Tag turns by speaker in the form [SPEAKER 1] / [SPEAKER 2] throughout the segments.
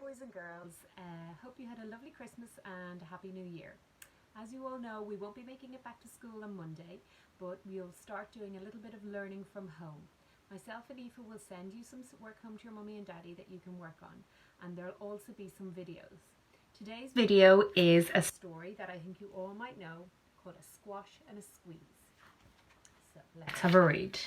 [SPEAKER 1] boys and girls, hope you had a lovely Christmas and a happy new year. As you all know, we won't be making it back to school on Monday, but we'll start doing a little bit of learning from home. Myself and Aoife will send you some work home to your mummy and daddy that you can work on, and there'll also be some videos. Today's video is a story that I think you all might know called A Squash and a Squeeze. So let's have a read.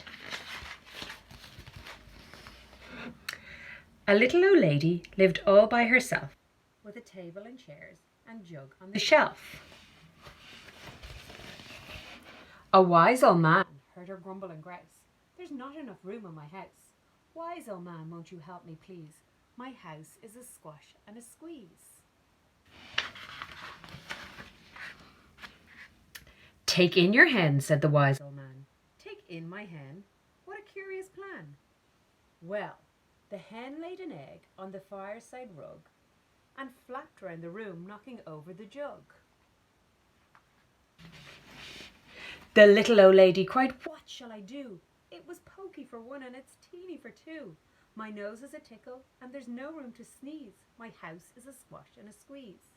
[SPEAKER 1] A little old lady lived all by herself, with a table and chairs and jug on the shelf. A wise old man heard her grumble and grouse. "There's not enough room in my house. Wise old man, won't you help me, please? My house is a squash and a squeeze." "Take in your hen," said the wise old man. "Take in my hen? What a curious plan." Well, the hen laid an egg on the fireside rug and flapped round the room, knocking over the jug. The little old lady cried, "What shall I do? It was pokey for one and it's teeny for two. My nose is a tickle and there's no room to sneeze. My house is a squash and a squeeze."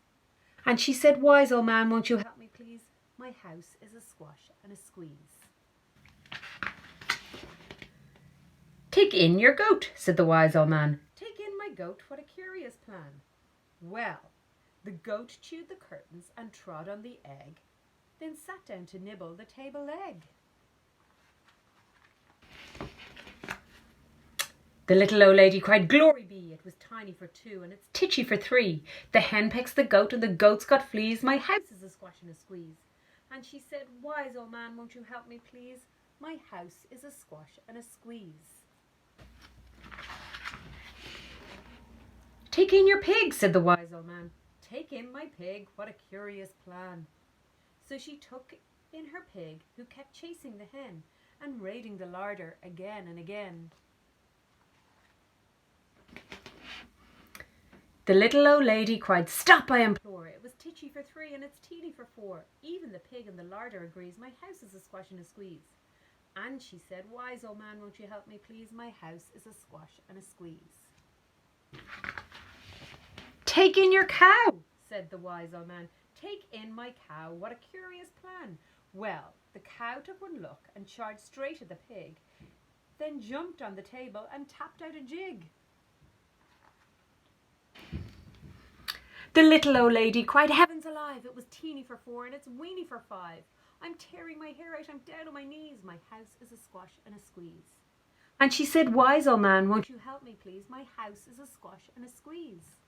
[SPEAKER 1] And she said, "Wise old man, won't you help me, please? My house is a squash and a squeeze." "Take in your goat," said the wise old man. "Take in my goat, what a curious plan." Well, the goat chewed the curtains and trod on the egg, then sat down to nibble the table leg. The little old lady cried, "Glory be, it was tiny for two and it's titchy for three. The hen pecks the goat and the goat's got fleas. My house is a squash and a squeeze." And she said, "Wise old man, won't you help me, please? My house is a squash and a squeeze." "Take in your pig," said the wise old man. "Take in my pig, what a curious plan." So she took in her pig, who kept chasing the hen and raiding the larder again and again. The little old lady cried, "Stop, I implore. It was titchy for three and it's teeny for four. Even the pig in the larder agrees. My house is a squash and a squeeze." And she said, "Wise old man, won't you help me, please? My house is a squash and a squeeze." "Take in your cow," said the wise old man. "Take in my cow, what a curious plan." Well, the cow took one look and charged straight at the pig, then jumped on the table and tapped out a jig. The little old lady cried, "Heavens alive, it was teeny for four and it's weeny for five. I'm tearing my hair out, I'm down on my knees. My house is a squash and a squeeze." And she said, "Wise old man, won't you help me, please? My house is a squash and a squeeze."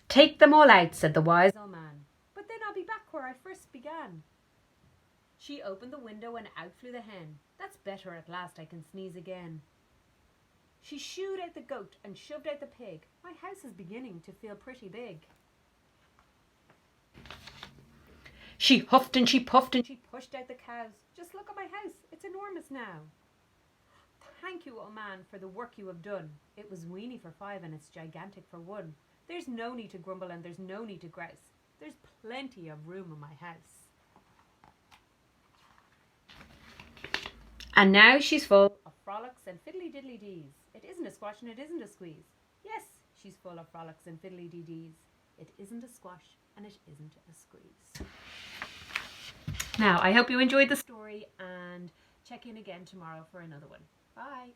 [SPEAKER 1] "Take them all out," said the wise old man. "But then I'll be back where I first began." She opened the window and out flew the hen. "That's better, at last I can sneeze again." She shooed out the goat and shoved out the pig. My house is beginning to feel pretty big. She huffed and she puffed and she pushed out the cows. "Just look at my house, it's enormous now." "Thank you, old man, for the work you have done. It was weeny for five and it's gigantic for one. There's no need to grumble and there's no need to grouse. There's plenty of room in my house." And now she's full of frolics and fiddly-diddly-dees. It isn't a squash and it isn't a squeeze. Yes, she's full of frolics and fiddly-dee-dees. It isn't a squash and it isn't a squeeze. Now, I hope you enjoyed the story and check in again tomorrow for another one. Bye.